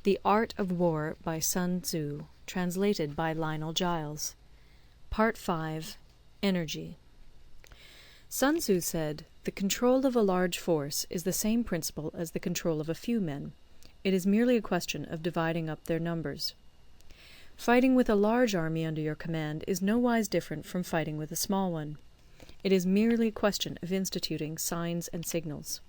The Art of War by Sun Tzu, translated by Lionel Giles. Part 5. Energy. Sun Tzu said, "The control of a large force is the same principle as the control of a few men. It is merely a question of dividing up their numbers." Fighting with a large army under your command is nowise different from fighting with a small one. It is merely a question of instituting signs and signals.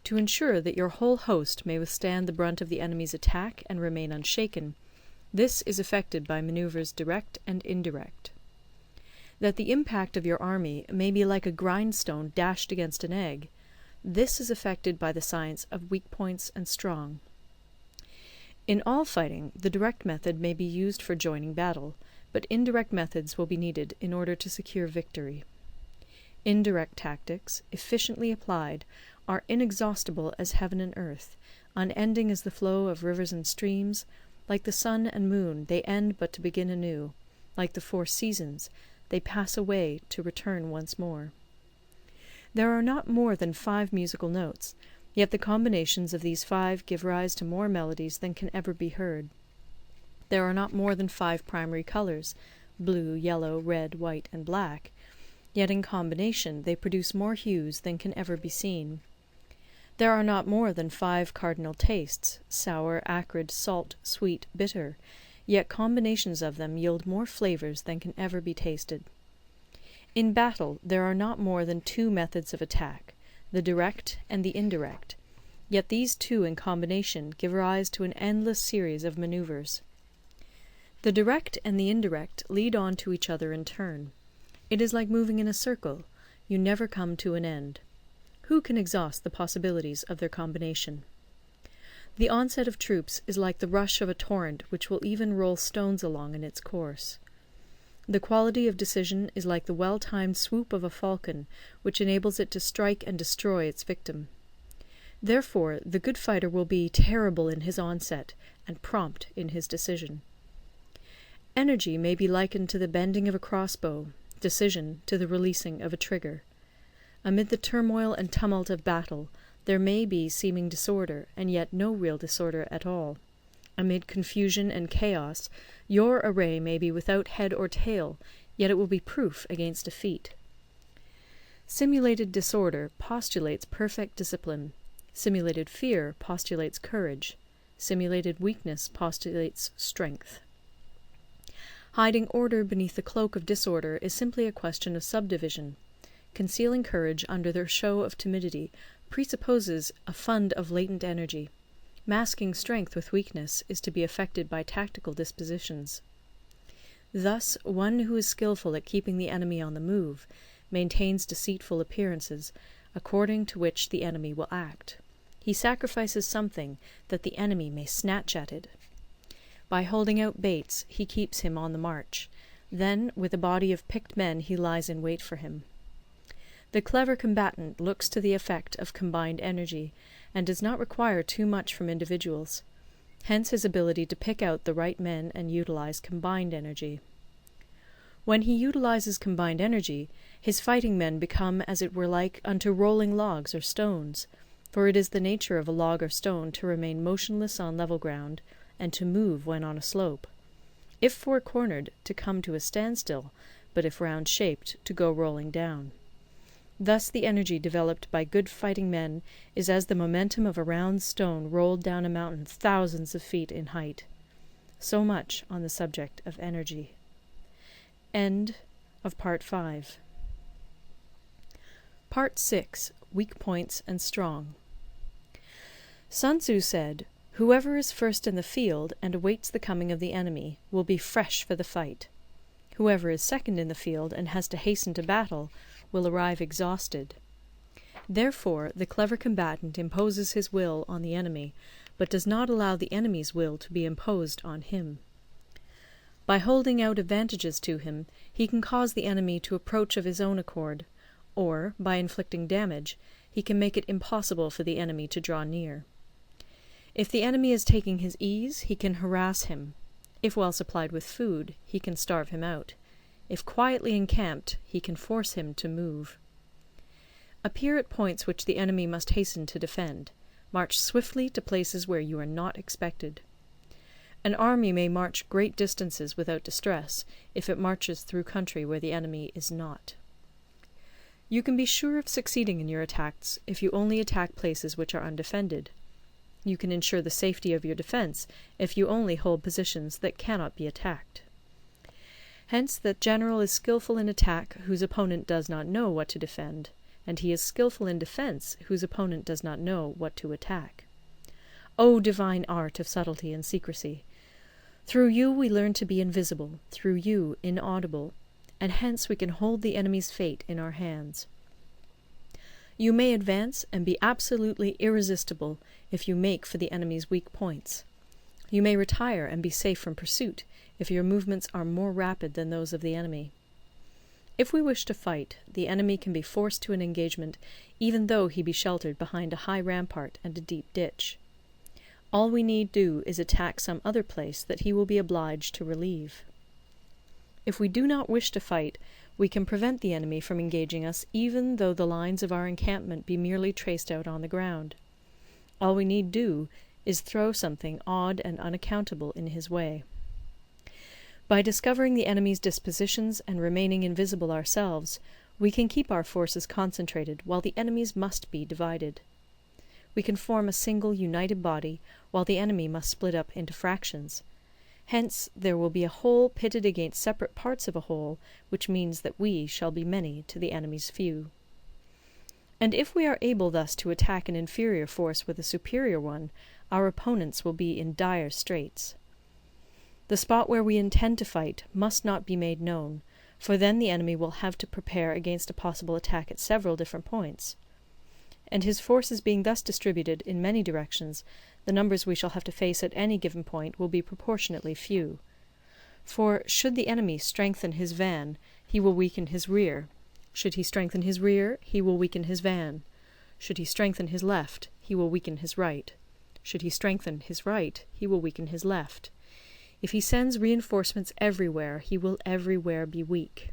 To ensure that your whole host may withstand the brunt of the enemy's attack and remain unshaken, this is effected by maneuvers direct and indirect. That the impact of your army may be like a grindstone dashed against an egg, this is effected by the science of weak points and strong. In all fighting, the direct method may be used for joining battle, but indirect methods will be needed in order to secure victory. Indirect tactics, efficiently applied, are inexhaustible as heaven and earth, unending as the flow of rivers and streams. Like the sun and moon, they end but to begin anew. Like the 4 seasons, they pass away to return once more. There are not more than 5 musical notes, yet the combinations of these 5 give rise to more melodies than can ever be heard. There are not more than 5 primary colors, blue, yellow, red, white, and black, yet in combination they produce more hues than can ever be seen. There are not more than 5 cardinal tastes, sour, acrid, salt, sweet, bitter, yet combinations of them yield more flavors than can ever be tasted. In battle there are not more than 2 methods of attack, the direct and the indirect, yet these 2 in combination give rise to an endless series of maneuvers. The direct and the indirect lead on to each other in turn. It is like moving in a circle, you never come to an end. Who can exhaust the possibilities of their combination? The onset of troops is like the rush of a torrent which will even roll stones along in its course. The quality of decision is like the well-timed swoop of a falcon, which enables it to strike and destroy its victim. Therefore, the good fighter will be terrible in his onset and prompt in his decision. Energy may be likened to the bending of a crossbow, decision to the releasing of a trigger. Amid the turmoil and tumult of battle, there may be seeming disorder, and yet no real disorder at all. Amid confusion and chaos, your array may be without head or tail, yet it will be proof against defeat. Simulated disorder postulates perfect discipline. Simulated fear postulates courage. Simulated weakness postulates strength. Hiding order beneath the cloak of disorder is simply a question of subdivision. Concealing courage under their show of timidity presupposes a fund of latent energy. Masking strength with weakness is to be effected by tactical dispositions. Thus, one who is skilful at keeping the enemy on the move maintains deceitful appearances, according to which the enemy will act. He sacrifices something that the enemy may snatch at it. By holding out baits, he keeps him on the march. Then, with a body of picked men, he lies in wait for him. The clever combatant looks to the effect of combined energy, and does not require too much from individuals. Hence his ability to pick out the right men and utilize combined energy. When he utilizes combined energy, his fighting men become as it were like unto rolling logs or stones, for it is the nature of a log or stone to remain motionless on level ground, and to move when on a slope. If four-cornered, to come to a standstill, but if round-shaped, to go rolling down. Thus the energy developed by good fighting men is as the momentum of a round stone rolled down a mountain thousands of feet in height. So much on the subject of energy. End of Part 5. Part 6. Weak Points and Strong. Sun Tzu said, "Whoever is first in the field and awaits the coming of the enemy will be fresh for the fight. Whoever is second in the field and has to hasten to battle will arrive exhausted." Therefore, the clever combatant imposes his will on the enemy, but does not allow the enemy's will to be imposed on him. By holding out advantages to him, he can cause the enemy to approach of his own accord, or, by inflicting damage, he can make it impossible for the enemy to draw near. If the enemy is taking his ease, he can harass him. If well supplied with food, he can starve him out. If quietly encamped, he can force him to move. Appear at points which the enemy must hasten to defend. March swiftly to places where you are not expected. An army may march great distances without distress, if it marches through country where the enemy is not. You can be sure of succeeding in your attacks if you only attack places which are undefended. You can ensure the safety of your defence if you only hold positions that cannot be attacked. Hence that general is skilful in attack whose opponent does not know what to defend, and he is skilful in defence whose opponent does not know what to attack. O divine art of subtlety and secrecy! Through you we learn to be invisible, through you inaudible, and hence we can hold the enemy's fate in our hands. You may advance and be absolutely irresistible if you make for the enemy's weak points. You may retire and be safe from pursuit if your movements are more rapid than those of the enemy. If we wish to fight, the enemy can be forced to an engagement even though he be sheltered behind a high rampart and a deep ditch. All we need do is attack some other place that he will be obliged to relieve. If we do not wish to fight, we can prevent the enemy from engaging us even though the lines of our encampment be merely traced out on the ground. All we need do is throw something odd and unaccountable in his way. By discovering the enemy's dispositions and remaining invisible ourselves, we can keep our forces concentrated while the enemy's must be divided. We can form a single united body while the enemy must split up into fractions. Hence there will be a whole pitted against separate parts of a whole, which means that we shall be many to the enemy's few. And if we are able thus to attack an inferior force with a superior one, our opponents will be in dire straits. The spot where we intend to fight must not be made known, for then the enemy will have to prepare against a possible attack at several different points. And his forces being thus distributed in many directions, the numbers we shall have to face at any given point will be proportionately few. For should the enemy strengthen his van, he will weaken his rear. Should he strengthen his rear, he will weaken his van. Should he strengthen his left, he will weaken his right. Should he strengthen his right, he will weaken his left. If he sends reinforcements everywhere, he will everywhere be weak.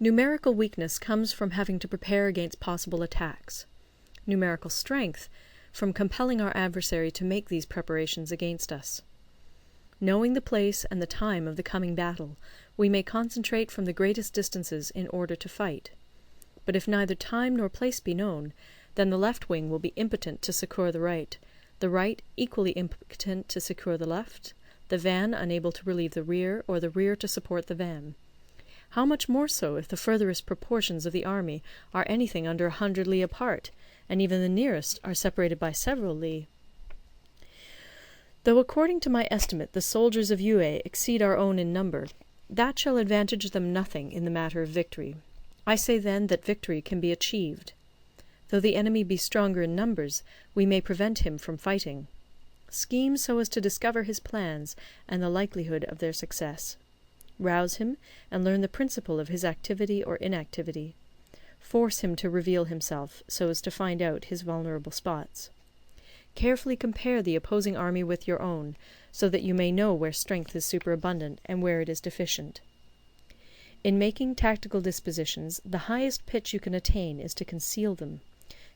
Numerical weakness comes from having to prepare against possible attacks. Numerical strength from compelling our adversary to make these preparations against us. Knowing the place and the time of the coming battle, we may concentrate from the greatest distances in order to fight. But if neither time nor place be known, then the left wing will be impotent to succour the right equally impotent to succour the left, the van unable to relieve the rear, or the rear to support the van. How much more so if the furthest proportions of the army are anything under 100 li apart, and even the nearest are separated by several li. Though according to my estimate the soldiers of Yue exceed our own in number, that shall advantage them nothing in the matter of victory. I say then that victory can be achieved. Though the enemy be stronger in numbers, we may prevent him from fighting. Scheme so as to discover his plans and the likelihood of their success. Rouse him, and learn the principle of his activity or inactivity. Force him to reveal himself, so as to find out his vulnerable spots. Carefully compare the opposing army with your own, so that you may know where strength is superabundant and where it is deficient. In making tactical dispositions, the highest pitch you can attain is to conceal them.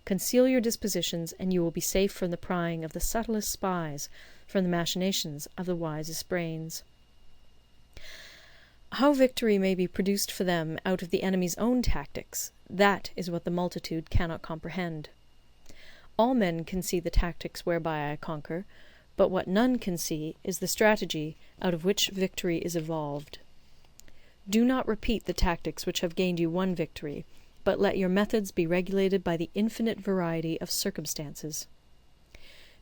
Conceal your dispositions, and you will be safe from the prying of the subtlest spies, from the machinations of the wisest brains. How victory may be produced for them out of the enemy's own tactics, that is what the multitude cannot comprehend. All men can see the tactics whereby I conquer, but what none can see is the strategy out of which victory is evolved. Do not repeat the tactics which have gained you one victory, but let your methods be regulated by the infinite variety of circumstances.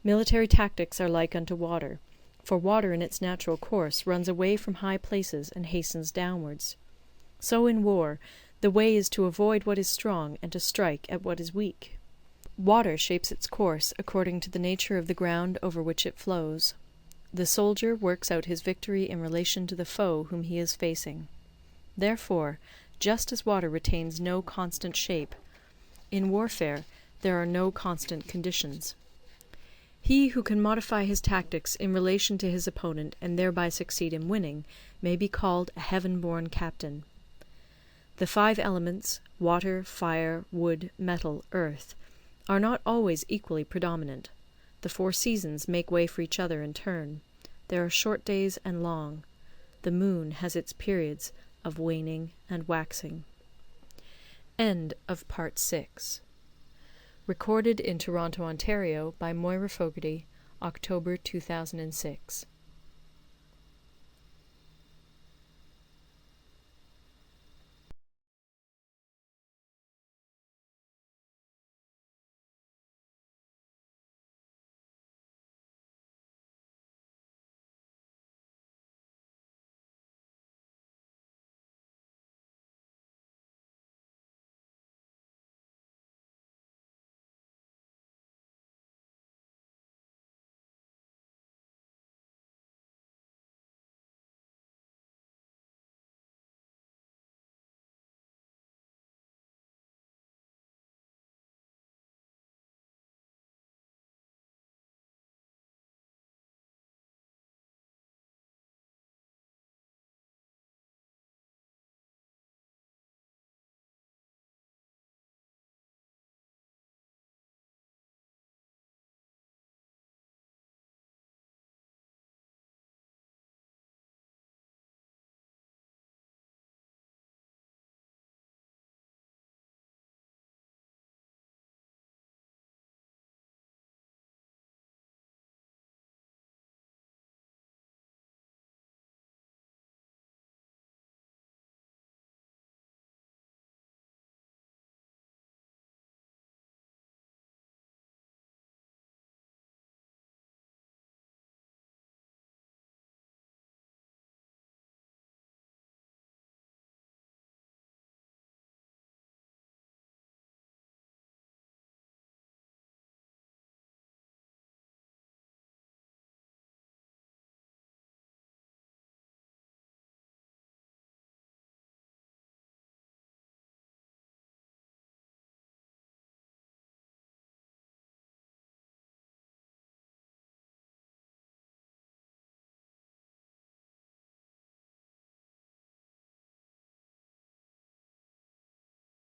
Military tactics are like unto water, for water in its natural course runs away from high places and hastens downwards. So in war, the way is to avoid what is strong and to strike at what is weak. Water shapes its course according to the nature of the ground over which it flows. The soldier works out his victory in relation to the foe whom he is facing. Therefore, just as water retains no constant shape, in warfare there are no constant conditions. He who can modify his tactics in relation to his opponent and thereby succeed in winning may be called a heaven-born captain. The 5 elements, water, fire, wood, metal, earth, are not always equally predominant. The 4 seasons make way for each other in turn. There are short days and long. The moon has its periods of waning and waxing. End of Part 6. Recorded in Toronto, Ontario by Moira Fogarty, October 2006.